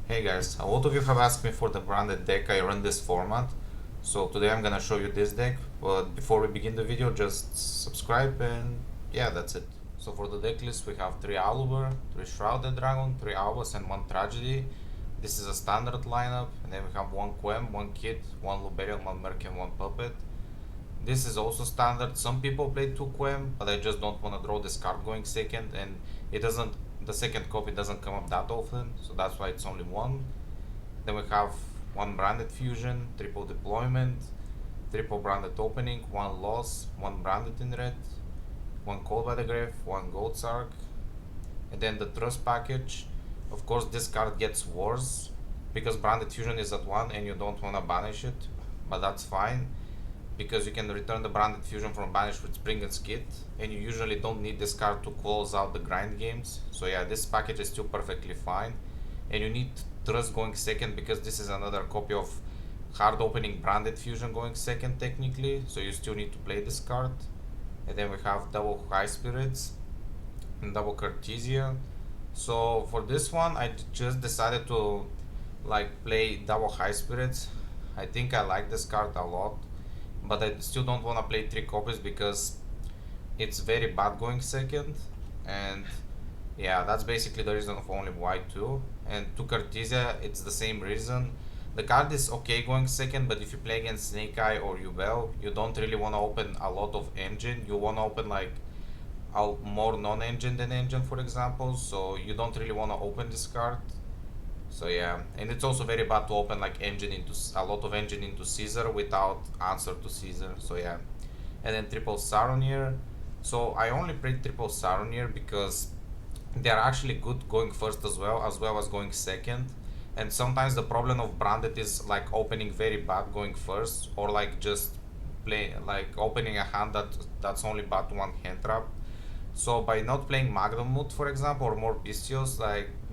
Hey guys, a lot of you have asked me for the branded deck I run this format, so today I'm gonna show you this deck, but before we begin the video just subscribe and yeah, that's it. So for the deck list we have 3 Aluber, 3 Shrouded Dragon, 3 Albus and 1 Tragedy. This is a standard lineup, and then we have 1 Quem, 1 Kid, 1 Luberian, 1 Merc and 1 Puppet. This is also standard. Some people play 2 Quem, but I just don't want to draw this card going second, and it doesn't, the second copy doesn't come up that often, so that's why it's only 1. Then we have 1 branded fusion, triple deployment, triple branded opening, 1 loss, 1 branded in red, 1 called by the grave, 1 gold sark, and then the trust package. Of course, this card gets worse because branded fusion is at 1 and you don't want to banish it, but that's fine because you can return the branded fusion from banish with spring and skid, and you usually don't need this card to close out the grind games. So yeah, this package is still perfectly fine, and you need trust going second because this is another copy of hard opening branded fusion going second technically, so you still need to play this card. And then we have double high spirits and double Cartesia. So for this one I just decided to play double high spirits. I think I like this card a lot, but I still don't want to play 3 copies because it's very bad going second, and yeah, that's basically the reason of only Y2. And to Cartesia, it's the same reason. The card is okay going second, but if you play against Snake Eye or Yubel, you don't really want to open a lot of engine. You want to open more non-engine than engine, for example, so you don't really want to open this card. So yeah, and it's also very bad to open engine into a lot of engine into Caesar without answer to Caesar. So yeah, and then triple Saronir. So I only played triple Saronir because they are actually good going first as well as going second. And sometimes the problem of branded is opening very bad going first, or just play opening a hand that's only bad to 1 hand trap. So by not playing Magnum Mood, for example, or more Pistios,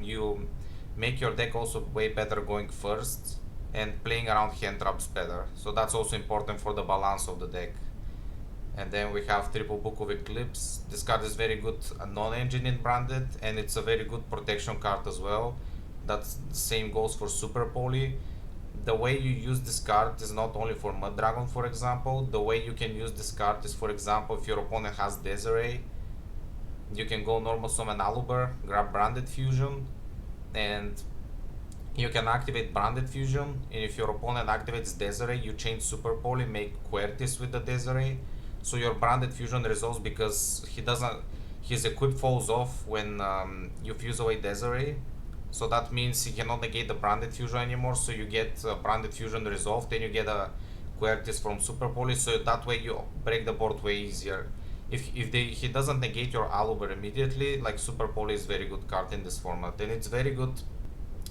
you make your deck also way better going first and playing around hand traps better. So that's also important for the balance of the deck. And then we have triple Book of Eclipse. This card is very good non-engine in branded, and it's a very good protection card as well. That's the same goes for Super Poly. The way you use this card is not only for Mud Dragon, for example. The way you can use this card is, for example, if your opponent has Desiree, you can go normal summon Aluber, grab branded fusion, and you can activate branded fusion. And if your opponent activates Desiree, you change Super Poly, make Quertis with the Desiree, so your branded fusion resolves because his equip falls off when you fuse away Desiree. So that means he cannot negate the branded fusion anymore, so you get branded fusion resolved, then you get a Quertis from Super Poly, so that way you break the board way easier. If he doesn't negate your Aluber immediately, Super Poly is very good card in this format, and it's very good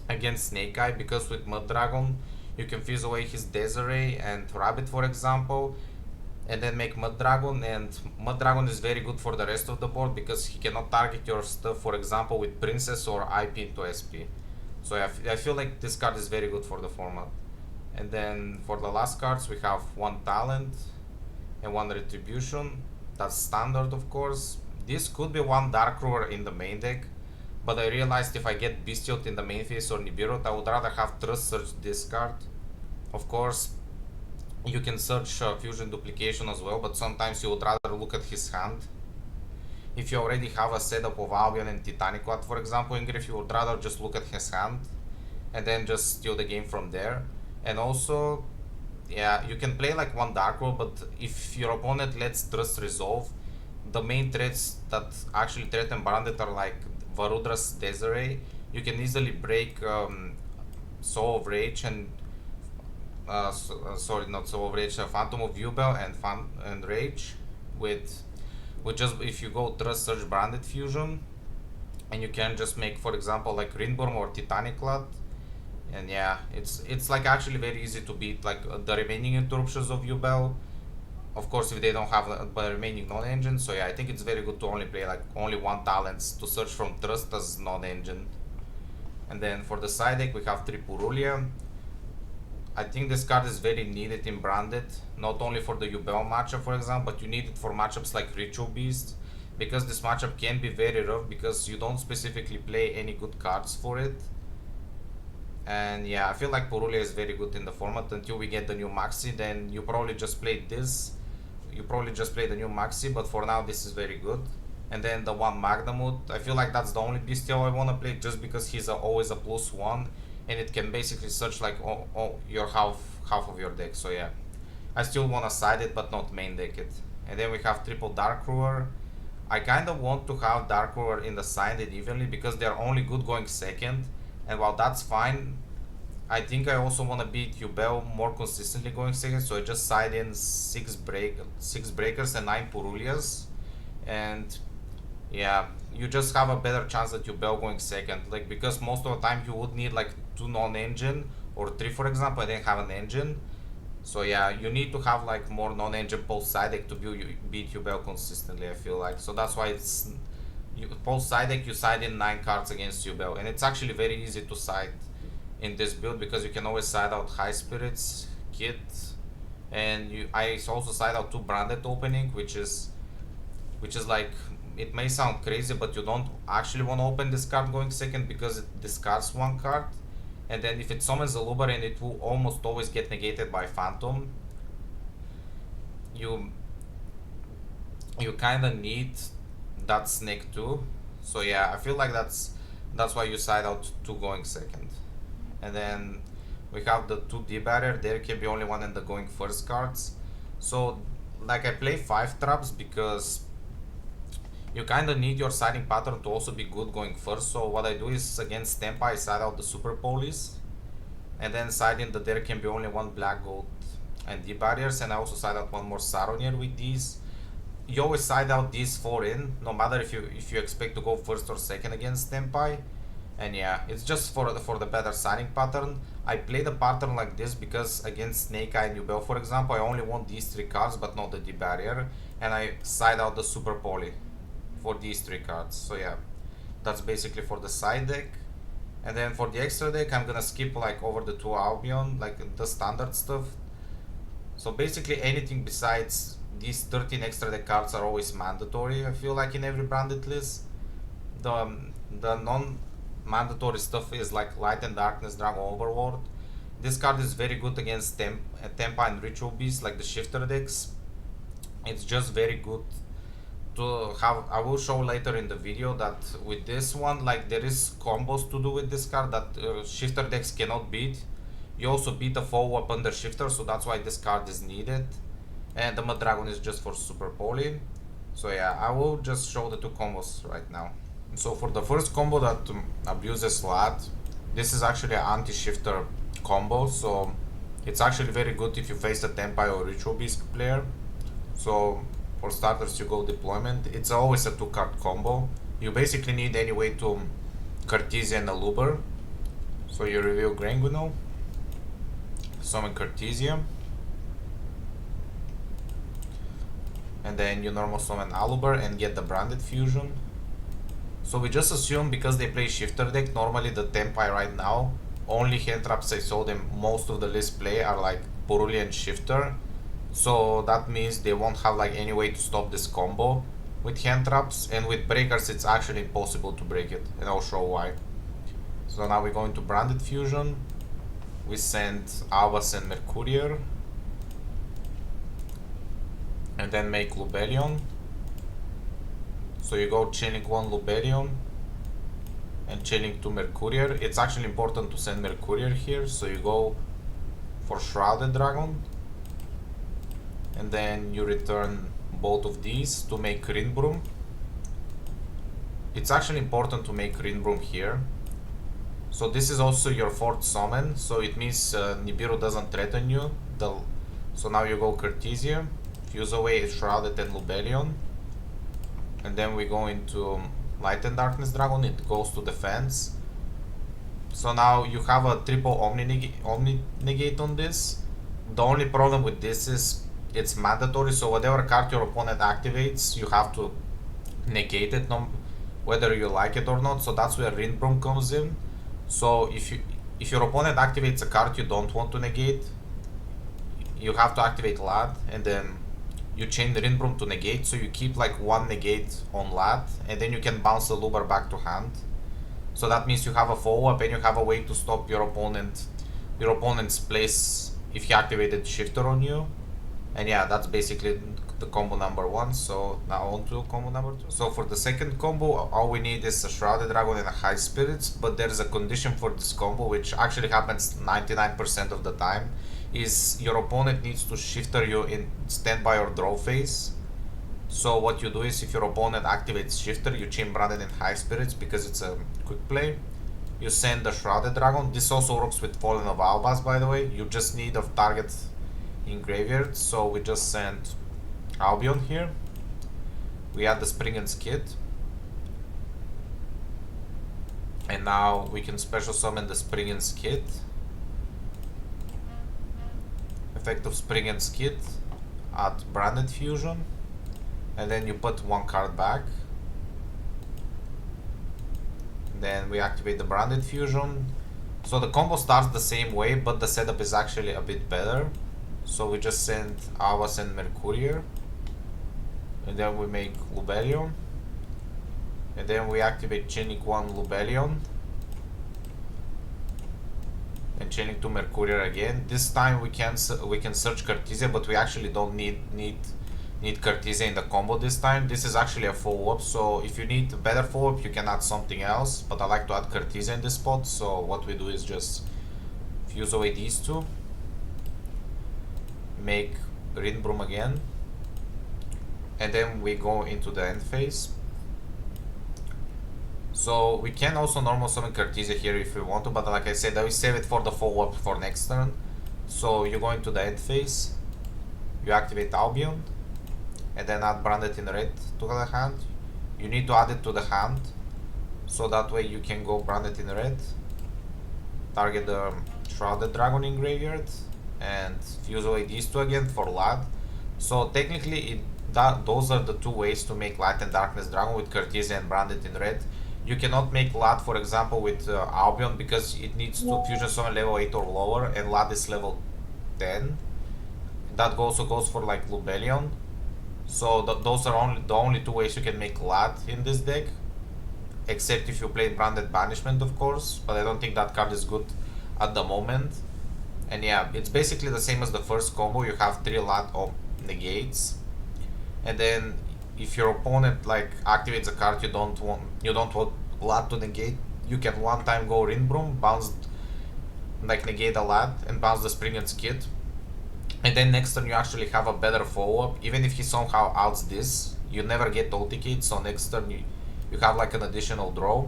against Snake Eye because with Mud Dragon you can fuse away his Desiree and Rabbit, for example, and then make Mud Dragon, and Mud Dragon is very good for the rest of the board because he cannot target your stuff, for example with Princess or IP into SP. So I feel like this card is very good for the format. And then for the last cards we have 1 Talent and 1 Retribution. That's standard, of course. This could be 1 Dark Roar in the main deck, but I realized if I get Bestial in the main phase or Nibiru, I would rather have Trust Search this card. Of course, you can search Fusion Duplication as well, but sometimes you would rather look at his hand. If you already have a setup of Albion and Titanic Quad, for example, in Griff, you would rather just look at his hand and then just steal the game from there. And also, yeah, you can play 1 Dark Roll, but if your opponent lets Trust resolve, the main threats that actually threaten Branded are Varudra's Desiree. You can easily break Soul of Rage and sorry, not Soul of Rage, Phantom of Yubel and Rage with just if you go Trust Search Branded Fusion, and you can just make, for example, Rinborn or Titanic Clad. And yeah, it's actually very easy to beat the remaining interruptions of Yubel. Of course, if they don't have the remaining non-engine. So yeah, I think it's very good to only play only 1 talents to search from Trust as non-engine. And then for the side deck we have 3 Purulia. I think this card is very needed in branded, not only for the Yubel matchup, for example, but you need it for matchups like Ritual Beast, because this matchup can be very rough because you don't specifically play any good cards for it. And yeah, I feel like Purulia is very good in the format until we get the new Maxi. Then you probably just play this. You probably just play the new Maxi, but for now this is very good. And then the one Magnamut, I feel like that's the only bestial I want to play just because he's always a +1 and it can basically search like your half of your deck. So yeah, I still want to side it but not main deck it. And then we have triple Dark Ruler. I kind of want to have Dark Ruler in the sided evenly because they're only good going second, and while that's fine, I think I also want to beat Yubel more consistently going second, so I just side in 6 breakers and 9 Purulias, and yeah, you just have a better chance that Yubel going second, like because most of the time you would need like 2 non-engine or 3 for example, I didn't have an engine. So yeah, you need to have like more non-engine pulse side deck to beat Yubel consistently, I feel like. So that's why it's pulse side deck, you side in 9 cards against Yubel, and it's actually very easy to side in this build because you can always side out High Spirits, Kit, and I also side out 2 branded opening, which is like, it may sound crazy, but you don't actually want to open this card going second because it discards 1 card. And then if it summons a Luber and it will almost always get negated by Phantom, you kind of need that snake too. So yeah, I feel like that's why you side out 2 going second. And then we have the 2 D barrier. There can be only 1 in the going first cards. So like I play 5 traps because you kind of need your siding pattern to also be good going first. So what I do is against Tempa I side out the Super Police, and then side in that there can be only 1 black, gold and D barriers, and I also side out 1 more Saronier with these. You always side out these 4 in, no matter if you expect to go first or second against Tempai. And yeah, it's just for the better siding pattern. I play the pattern like this because against Snake Eye and Yubel for example, I only want these 3 cards but not the D barrier, and I side out the Super Poly for these 3 cards. So yeah, that's basically for the side deck. And then for the extra deck, I'm gonna skip like over the 2 Albion, like the standard stuff. So basically anything besides these 13 extra deck cards are always mandatory, I feel like, in every branded list. The non-mandatory stuff is like Light and Darkness Dragon Overlord. This card is very good against Tempa and Ritual Beast, like the shifter decks. It's just very good to have. I will show later in the video that with this one, like, there is combos to do with this card that shifter decks cannot beat. You also beat a follow-up under shifter, so that's why this card is needed. And the Mud Dragon is just for Super Poly. So yeah, I will just show the 2 combos right now. So for the first combo that abuses Lat, this is actually an anti-shifter combo, so it's actually very good if you face a Tempai or Ritual Beast player. So for starters, you go Deployment. It's always a 2-card combo. You basically need anyway to Cartesian a Luber. So you reveal Granguno, summon Cartesia, and then you normal summon Aluber and get the branded fusion. So we just assume because they play shifter deck, normally the Tempai right now, only hand traps I saw them most of the list play are like Purulia and shifter. So that means they won't have like any way to stop this combo with hand traps, and with breakers it's actually impossible to break it, and I'll show why. So now we go into branded fusion. We send Avas and Mercurier, and then make Lubellion. So you go chaining 1 Lubellion and chaining 2 Mercurier. It's actually important to send Mercurier here, so you go for Shrouded Dragon, and then you return both of these to make Rinbroom. It's actually important to make Rinbroom here. So this is also your 4th summon, so it means Nibiru doesn't threaten you. So now you go Cartesia, fuse away Shrouded and Lubellion, and then we go into Light and Darkness Dragon. It goes to defense. So now you have a triple Omni Negate on this. The only problem with this is it's mandatory, so whatever card your opponent activates, you have to negate it, whether you like it or not. So that's where Rinbroom comes in. So if your opponent activates a card you don't want to negate, you have to activate Lad, and then you chain the Rinbroom to negate, so you keep like 1 negate on Lad, and then you can bounce the Luber back to hand. So that means you have a follow-up and you have a way to stop your opponent's place if he activated shifter on you. And yeah, that's basically the combo number 1. So now on to combo number 2. So for the second combo, all we need is a Shrouded Dragon and a High Spirits, but there is a condition for this combo, which actually happens 99% of the time, is your opponent needs to shifter you in standby or draw phase. So what you do is, if your opponent activates shifter, you chain Branded in High Spirits because it's a quick play. You send the Shrouded Dragon. This also works with Fallen of Albaz, by the way. You just need a target in graveyard, so we just sent Albion here. We add the Spring and Skid, and now we can special summon the Spring and Skid. Effect of Spring and Skid, add Branded Fusion, and then you put 1 card back. Then we activate the Branded Fusion. So the combo starts the same way, but the setup is actually a bit better. So we just send Avas and Mercurier, and then we make Lubellion, and then we activate Chaining 1 Lubellion, and Chaining 2 Mercurier again. This time we can search Cartesia, but we actually don't need Cartesia in the combo this time. This is actually a follow-up, so if you need a better follow-up, you can add something else, but I like to add Cartesia in this spot. So what we do is just fuse away these two, make Rinbroom again, and then we go into the end phase. So we can also normal summon Cartesia here if we want to, but like I said, I will save it for the follow-up for next turn. So you go into the end phase, you activate Albion, and then add Branded in red to the hand. You need to add it to the hand, so that way you can go Branded in red, target the Shrouded Dragon in graveyard, and fuse away these two again for Lad. So technically those are the two ways to make Light and Darkness Dragon, with Cartesia and Branded in red. You cannot make Lad, for example, with Albion, because it needs to fusion summon level 8 or lower, and Lad is level 10. That also goes for like Lubellion. So those are the only two ways you can make Lad in this deck, except if you play Branded Banishment, of course, but I don't think that card is good at the moment. And yeah, it's basically the same as the first combo. You have 3 Lad of negates, and then if your opponent like activates a card you don't want Lad to negate, you can one time go Rinbroom, bounce, like negate a Lad and bounce the Spring and Skid, and then next turn you actually have a better follow-up. Even if he somehow outs this, you never get Ulticate, so next turn you have like an additional draw,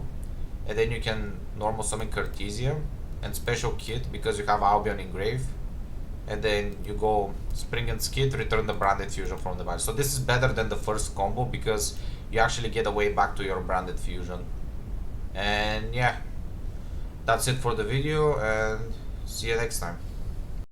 and then you can normal summon Cartesia and special Kid because you have Albion in grave, and then you go Spring and Skid, return the Branded Fusion from the bench. So this is better than the first combo because you actually get a way back to your Branded Fusion. And yeah, that's it for the video, and see you next time.